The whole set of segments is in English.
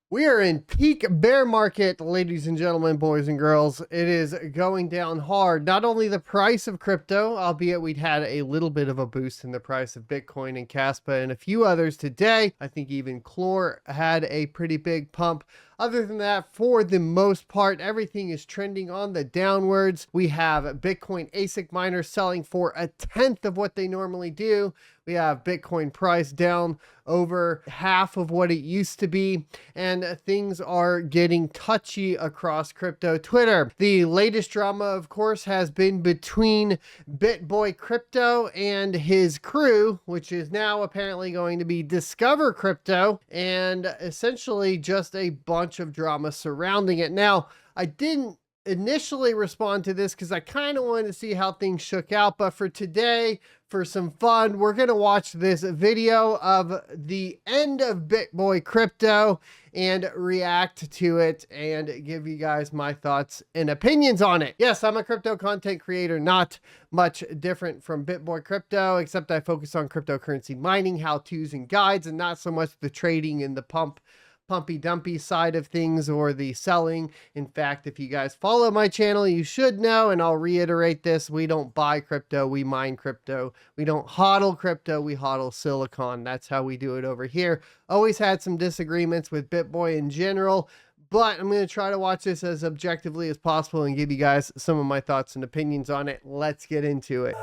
We are in peak bear market, ladies and gentlemen, boys and girls. It is going down hard. Not only the price of crypto, albeit we'd had a little bit of a boost in the price of Bitcoin and Caspa and a few others today. I think even Clore had a pretty big pump. Other than that, for the most part, everything is trending on the downwards. We have Bitcoin ASIC miners selling for 1/10 of what they normally do. We have Bitcoin price down over half of what it used to be, and things are getting touchy across crypto Twitter. The latest drama, of course, has been between Bitboy Crypto and his crew, which is now apparently going to be Discover Crypto, and essentially just a bunch of drama surrounding it. Now, I didn't initially respond to this because I kind of wanted to see how things shook out, but for today, for some fun, we're going to watch this video of the end of Bitboy Crypto and react to it and give you guys my thoughts and opinions on it. Yes, I'm a crypto content creator, not much different from Bitboy Crypto, except I focus on cryptocurrency mining, how-tos and guides, and not so much the trading and the pumpy dumpy side of things or the selling. In fact, if you guys follow my channel, you should know, and I'll reiterate this, we don't buy crypto, we mine crypto. We don't hodl crypto, we hodl silicon. That's how we do it over here. Always had some disagreements with Bitboy in general, but I'm going to try to watch this as objectively as possible and give you guys some of my thoughts and opinions on it. Let's get into it.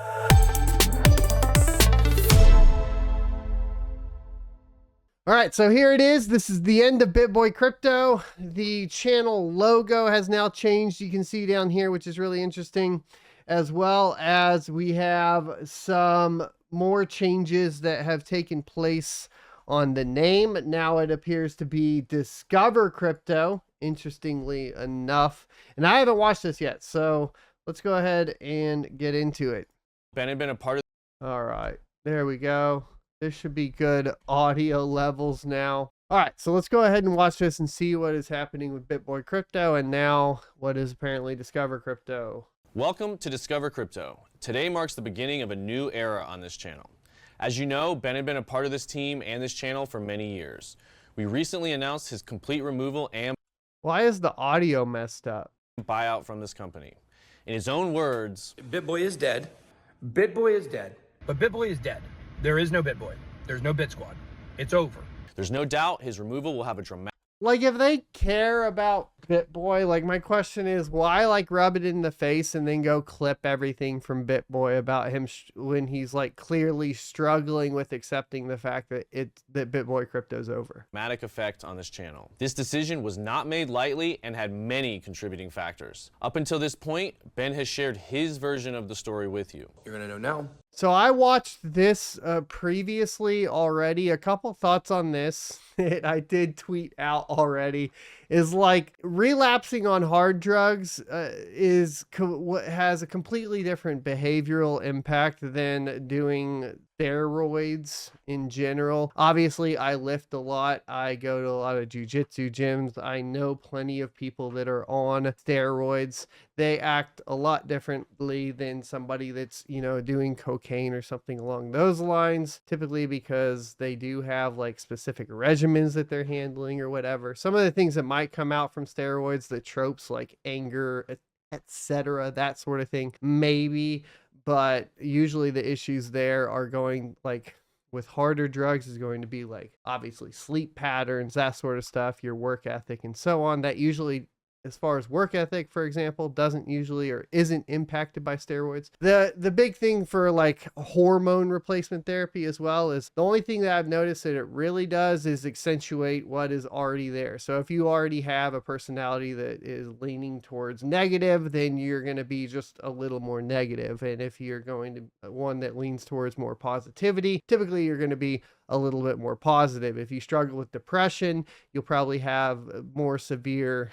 All right, so here it is. This is the end of Bitboy Crypto. The channel logo has now changed. You can see down here, which is really interesting, as well as we have some more changes that have taken place on the name. Now it appears to be Discover Crypto, interestingly enough. And I haven't watched this yet, so let's go ahead and get into it. Ben had been a part of. All right, there we go. This should be good audio levels now. All right, so let's go ahead and watch this and see what is happening with Bitboy Crypto and now what is apparently Discover Crypto. Welcome to Discover Crypto. Today marks the beginning of a new era on this channel. As you know, Ben had been a part of this team and this channel for many years. We recently announced his complete removal and Why is the audio messed up? buyout from this company. In his own words, Bitboy is dead. Bitboy is dead. But Bitboy is dead. There is no Bitboy. There's no Bit Squad. It's over. there's no doubt his removal will have a dramatic Like, if they care about Bitboy, like, my question is, why, like, rub it in the face and then go clip everything from Bitboy about him when he's, like, clearly struggling with accepting the fact that that Bitboy Crypto's over? effect on this channel. This decision was not made lightly and had many contributing factors. Up until this point, Ben has shared his version of the story with you. You're gonna know now. So I watched this previously already. A couple thoughts on this that I did tweet out already is, like, relapsing on hard drugs has a completely different behavioral impact than doing steroids in general. Obviously, I lift a lot. I go to a lot of jiu-jitsu gyms. I know plenty of people that are on steroids. They act a lot differently than somebody that's, you know, doing cocaine or something along those lines, typically because they do have, like, specific regimens that they're handling or whatever. Some of the things that might come out from steroids, the tropes like anger, etc., that sort of thing, maybe, but usually the issues there are going, like, with harder drugs is going to be, like, obviously sleep patterns, that sort of stuff, your work ethic and so on. That usually, as far as work ethic, for example, doesn't usually or isn't impacted by steroids. The big thing for, like, hormone replacement therapy as well is the only thing that I've noticed that it really does is accentuate what is already there. So if you already have a personality that is leaning towards negative, then you're going to be just a little more negative. And if you're going to one that leans towards more positivity, typically you're going to be a little bit more positive. If you struggle with depression, you'll probably have more severe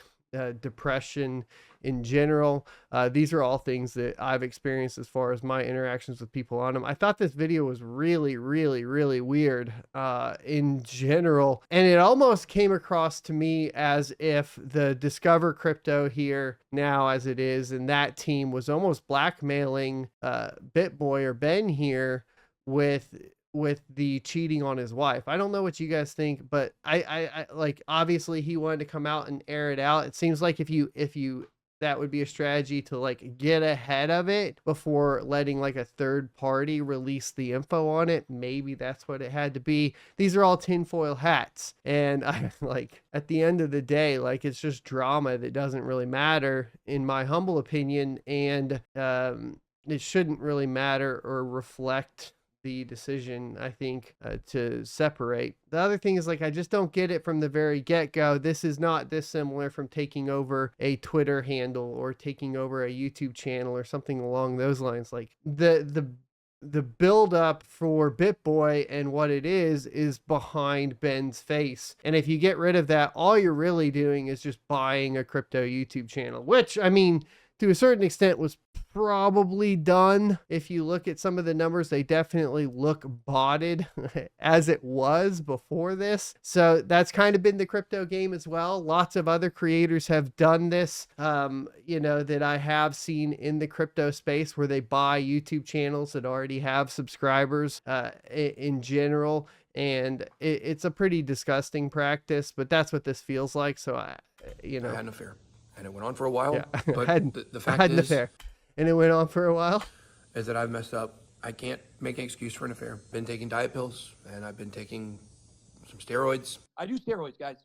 depression in general. These are all things that I've experienced as far as my interactions with people on them. I thought this video was really, really, really weird in general, and it almost came across to me as if the Discover Crypto here now as it is, and that team was almost blackmailing Bitboy or Ben here with with the cheating on his wife. I don't know what you guys think, but I like, obviously he wanted to come out and air it out. It seems like if you that would be a strategy to like get ahead of it before letting like a third party release the info on it. Maybe that's what it had to be. These are all tinfoil hats. And I like, at the end of the day, like, it's just drama that doesn't really matter in my humble opinion. And it shouldn't really matter or reflect the decision, I think, to separate. The other thing is, like, I just don't get it from the very get-go. This is not dissimilar from taking over a Twitter handle or taking over a YouTube channel or something along those lines. Like, the build up for Bitboy and what it is behind Ben's face. And if you get rid of that, all you're really doing is just buying a crypto YouTube channel, which, I mean, to a certain extent was probably done. If you look at some of the numbers, they definitely look botted as it was before this. So that's kind of been the crypto game as well. Lots of other creators have done this, you know, that I have seen in the crypto space, where they buy YouTube channels that already have subscribers in general. And it's a pretty disgusting practice, but that's what this feels like. So I had an affair. And it went on for a while. Yeah. But the fact is, and it went on for a while, is that I've messed up. I can't make an excuse for an affair. Been taking diet pills, and I've been taking some steroids. I do steroids, guys.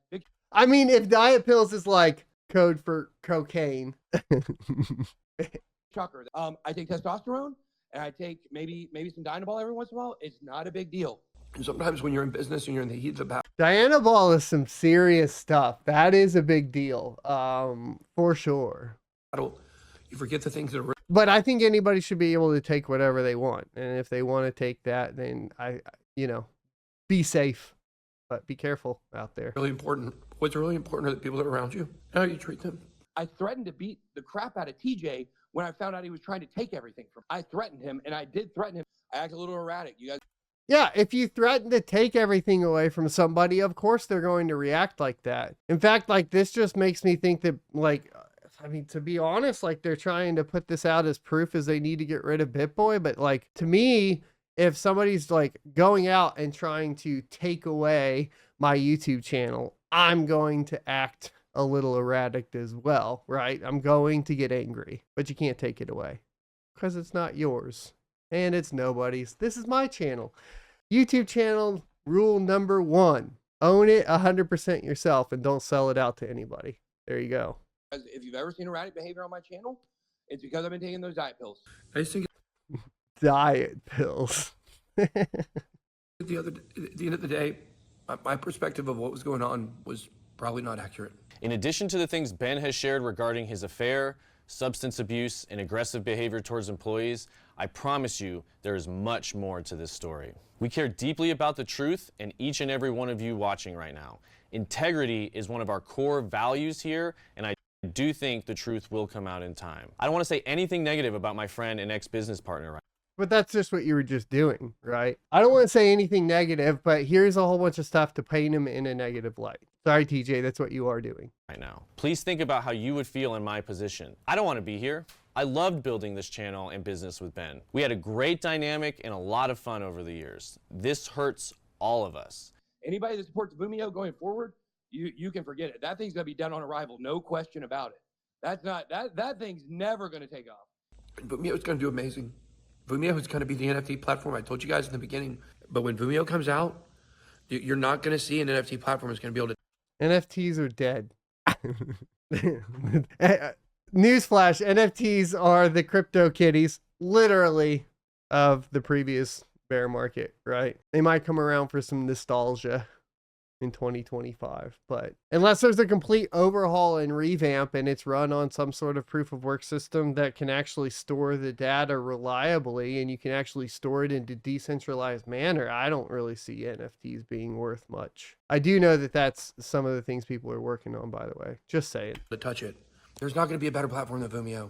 I mean, if diet pills is like code for cocaine. Shocker. I take testosterone, and I take maybe some Dynabol every once in a while. It's not a big deal. And sometimes when you're in business and you're in the heat of the battle, Dynabol is some serious stuff. That is a big deal, for sure. you forget the things that are. But I think anybody should be able to take whatever they want, and if they want to take that, then be safe, but be careful out there. Really important. What's really important are the people that are around you, how you treat them. I threatened to beat the crap out of TJ when I found out he was trying to take everything from him. I threatened him, and I did threaten him. I acted a little erratic. You guys. Yeah, if you threaten to take everything away from somebody, of course they're going to react like that. In fact, like, this just makes me think that, like, I mean, to be honest, like, they're trying to put this out as proof as they need to get rid of Bitboy. But, like, to me, if somebody's, like, going out and trying to take away my YouTube channel, I'm going to act a little erratic as well, right? I'm going to get angry, but you can't take it away because it's not yours. And it's nobody's. This is my channel. YouTube channel rule number 1. Own it 100% yourself and don't sell it out to anybody. There you go. If you've ever seen erratic behavior on my channel, it's because I've been taking those diet pills. I just think diet pills. At the end of the day, my perspective of what was going on was probably not accurate. In addition to the things Ben has shared regarding his affair, substance abuse, and aggressive behavior towards employees, I promise you there is much more to this story. We care deeply about the truth, and each and every one of you watching right now. Integrity is one of our core values here, and I do think the truth will come out in time. I don't want to say anything negative about my friend and ex-business partner right now. But that's just what you were just doing, right? I don't want to say anything negative, but here's a whole bunch of stuff to paint him in a negative light. Sorry, TJ, that's what you are doing right now. Please think about how you would feel in my position. I don't want to be here. I loved building this channel and business with Ben. We had a great dynamic and a lot of fun over the years. This hurts all of us. Anybody that supports Vumeo going forward, you can forget it. That thing's gonna be done on arrival, no question about it. That's not that thing's never gonna take off. Vumeo's gonna do amazing. Vumeo is gonna be the NFT platform. I told you guys in the beginning. But when Vumeo comes out, you're not gonna see an NFT platform that's gonna be able to. NFTs are dead. Newsflash, NFTs are the crypto kitties, literally, of the previous bear market, right? They might come around for some nostalgia in 2025, but unless there's a complete overhaul and revamp and it's run on some sort of proof of work system that can actually store the data reliably and you can actually store it in a decentralized manner, I don't really see NFTs being worth much. I do know that that's some of the things people are working on, by the way. Just saying. To touch it. There's not going to be a better platform than Vumeo.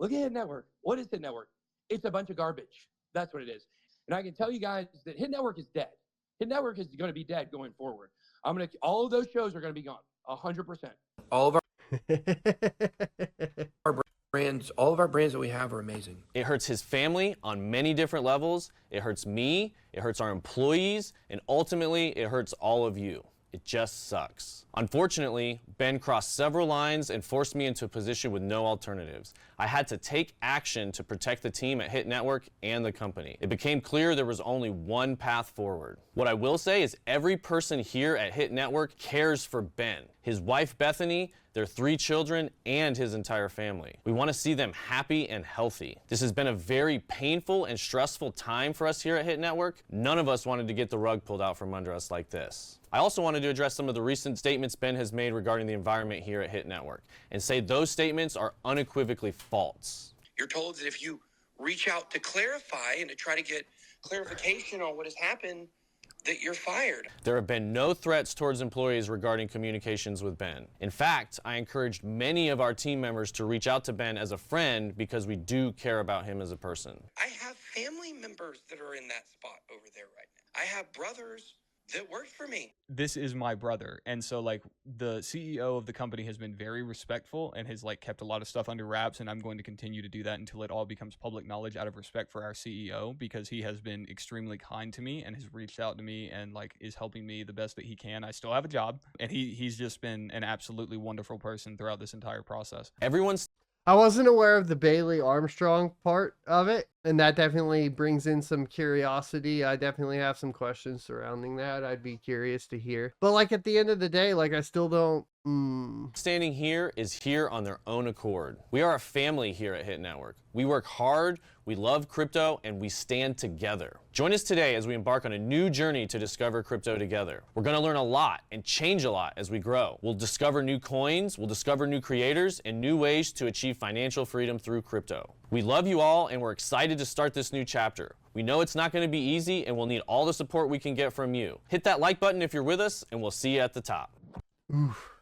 Look at Hit Network. What is Hit Network? It's a bunch of garbage. That's what it is. And I can tell you guys that Hit Network is dead. Hit Network is going to be dead going forward. All of those shows are going to be gone, 100%. All of our brands, all of our brands that we have are amazing. It hurts his family on many different levels. It hurts me, it hurts our employees, and ultimately it hurts all of you. It just sucks. Unfortunately, Ben crossed several lines and forced me into a position with no alternatives. I had to take action to protect the team at Hit Network and the company. It became clear there was only one path forward. What I will say is every person here at Hit Network cares for Ben, his wife Bethany, their 3 children, and his entire family. We want to see them happy and healthy. This has been a very painful and stressful time for us here at Hit Network. None of us wanted to get the rug pulled out from under us like this. I also wanted to address some of the recent statements Ben has made regarding the environment here at Hit Network and say those statements are unequivocally false. You're told that if you reach out to clarify and to try to get clarification on what has happened, that you're fired. There have been no threats towards employees regarding communications with Ben. In fact, I encouraged many of our team members to reach out to Ben as a friend because we do care about him as a person. I have family members that are in that spot over there right now. I have brothers that work for me. This is my brother, and so like the CEO of the company has been very respectful and has like kept a lot of stuff under wraps, and I'm going to continue to do that until it all becomes public knowledge out of respect for our CEO, because he has been extremely kind to me and has reached out to me and like is helping me the best that he can. I still have a job, and he's just been an absolutely wonderful person throughout this entire process. Everyone's I wasn't aware of the Bailey Armstrong part of it, and that definitely brings in some curiosity. I definitely have some questions surrounding that. I'd be curious to hear. But like at the end of the day, like I still don't standing here is here on their own accord. We are a family here at Hit Network. We work hard, we love crypto, and we stand together. Join us today as we embark on a new journey to discover crypto together. We're going to learn a lot and change a lot as we grow. We'll discover new coins, we'll discover new creators, and new ways to achieve financial freedom through crypto. We love you all, and we're excited to start this new chapter. We know it's not going to be easy, and we'll need all the support we can get from you. Hit that like button if you're with us, and we'll see you at the top. Oof.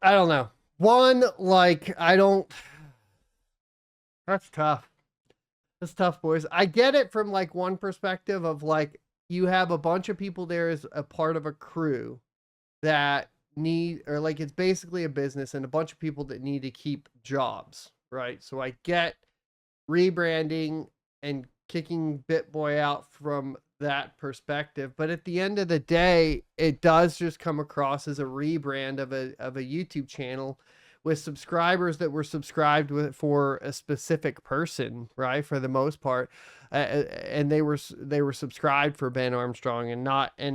I don't know. One, like, that's tough. That's tough, boys. I get it from like one perspective of like, you have a bunch of people there as a part of a crew that need, or like, it's basically a business and a bunch of people that need to keep jobs, right? So I get rebranding and kicking Bitboy out from that perspective, but at the end of the day, it does just come across as a rebrand of a YouTube channel with subscribers that were subscribed with for a specific person, right? For the most part, and they were subscribed for Ben Armstrong and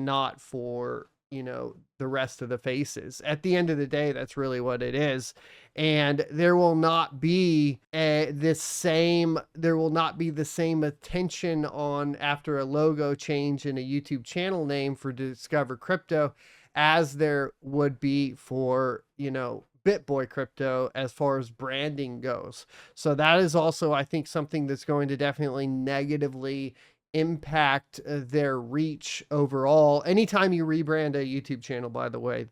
not for, you know, the rest of the faces. At the end of the day, that's really what it is. And there will not be the same attention on after a logo change in a YouTube channel name for Discover Crypto as there would be for, you know, Bitboy Crypto as far as branding goes. So that is also, I think, something that's going to definitely negatively impact their reach overall. Anytime you rebrand a YouTube channel, by the way,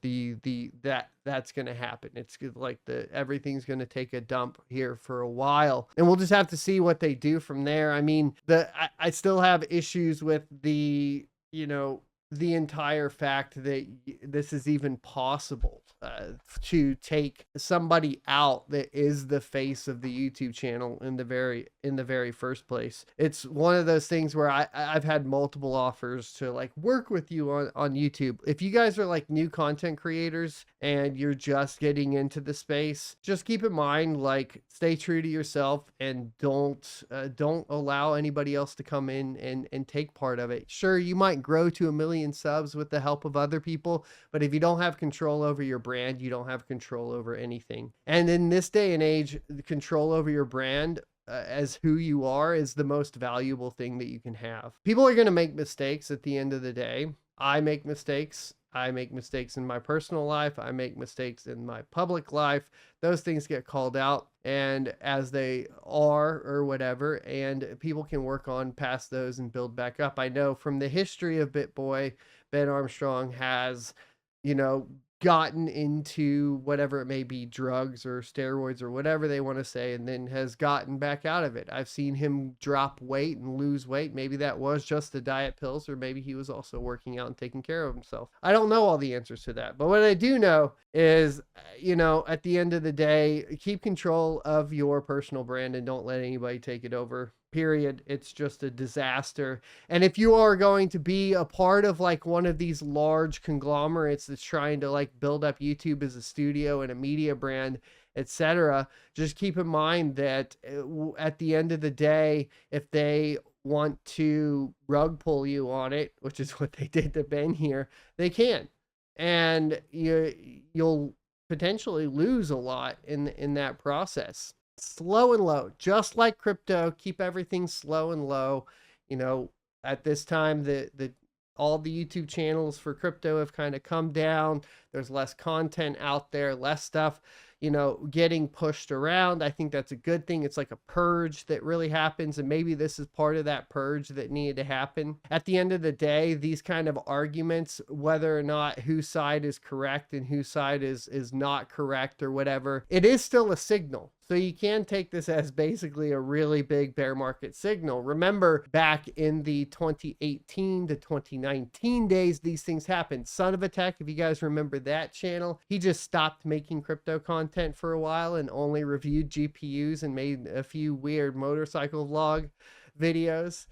that's going to happen. It's like everything's going to take a dump here for a while, and we'll just have to see what they do from there. I mean, I still have issues with the, you know, the entire fact that this is even possible to take somebody out that is the face of the YouTube channel in the very first place. It's one of those things where I've had multiple offers to like work with you on YouTube. If you guys are like new content creators and you're just getting into the space, just keep in mind, like, stay true to yourself and don't allow anybody else to come in and take part of it. Sure, you might grow to 1 million subs with the help of other people, but if you don't have control over your brand, you don't have control over anything. And in this day and age, the control over your brand as who you are is the most valuable thing that you can have. People are going to make mistakes at the end of the day. I make mistakes. I make mistakes in my personal life. I make mistakes in my public life. Those things get called out, and as they are or whatever, and people can work on past those and build back up. I know from the history of Bitboy, Ben Armstrong has, you know, gotten into whatever it may be, drugs or steroids or whatever they want to say, and then has gotten back out of it. I've seen him drop weight and lose weight. Maybe that was just the diet pills, or maybe he was also working out and taking care of himself. I don't know all the answers to that, but what I do know is, you know, at the end of the day, keep control of your personal brand and don't let anybody take it over. Period. It's just a disaster. And if you are going to be a part of like one of these large conglomerates that's trying to like build up YouTube as a studio and a media brand, etc., just keep in mind that at the end of the day, if they want to rug pull you on it, which is what they did to Ben here, they can. And you'll potentially lose a lot in that process. Slow and low, just like crypto. Keep everything slow and low. You know, at this time, all the YouTube channels for crypto have kind of come down. There's less content out there, less stuff, you know, getting pushed around. I think that's a good thing. It's like a purge that really happens, and maybe this is part of that purge that needed to happen. At the end of the day, these kind of arguments, whether or not whose side is correct and whose side is not correct or whatever, it is still a signal. So you can take this as basically a really big bear market signal. Remember, back in the 2018 to 2019 days, these things happened. Son of a Tech, if you guys remember that channel, he just stopped making crypto content for a while and only reviewed GPUs and made a few weird motorcycle vlog videos.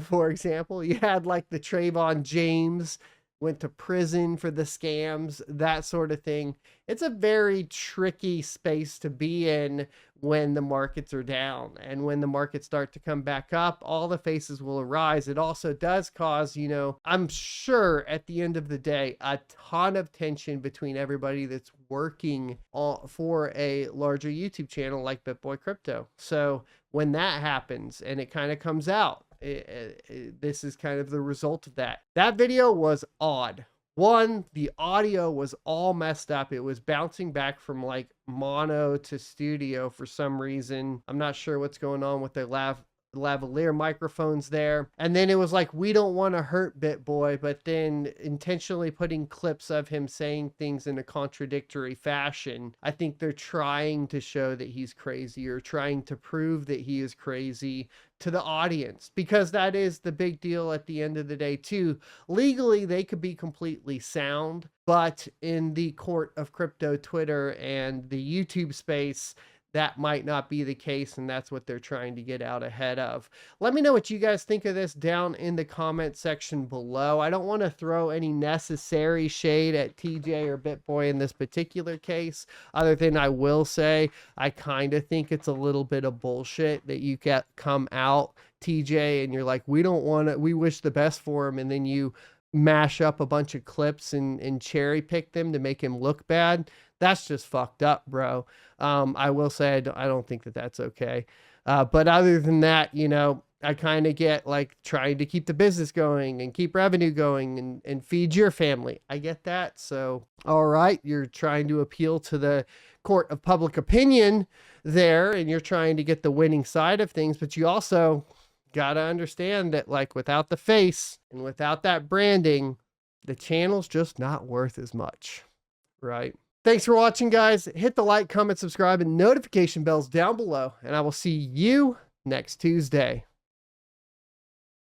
For example, you had like the Trayvon James went to prison for the scams, that sort of thing. It's a very tricky space to be in when the markets are down, and when the markets start to come back up, all the faces will arise. It also does cause, you know, I'm sure at the end of the day, a ton of tension between everybody that's working for a larger YouTube channel like Bitboy Crypto. So when that happens and it kind of comes out, this is kind of the result of that. That video was odd. One, the audio was all messed up. It was bouncing back from like mono to studio for some reason. I'm not sure what's going on with the lavalier microphones there. And then it was like, we don't want to hurt Bitboy, but then intentionally putting clips of him saying things in a contradictory fashion. I think they're trying to show that he's crazy, or trying to prove that he is crazy to the audience, because that is the big deal at the end of the day too. Legally, they could be completely sound, but in the court of crypto Twitter and the YouTube space, that might not be the case, and that's what they're trying to get out ahead of. Let me know what you guys think of this down in the comment section below. I don't want to throw any necessary shade at TJ or Bitboy in this particular case, other than I will say I kind of think it's a little bit of bullshit that you come out, TJ, and you're like, we don't want to, we wish the best for him, and then you mash up a bunch of clips and cherry pick them to make him look bad. That's just fucked up, bro. I will say I don't think that that's okay. But other than that, you know, I kind of get like trying to keep the business going and keep revenue going and feed your family. I get that. So, all right, you're trying to appeal to the court of public opinion there, and you're trying to get the winning side of things, but you also got to understand that like without the face and without that branding, the channel's just not worth as much, right? Thanks for watching, guys. Hit the like, comment, subscribe, and notification bells down below, and I will see you next Tuesday.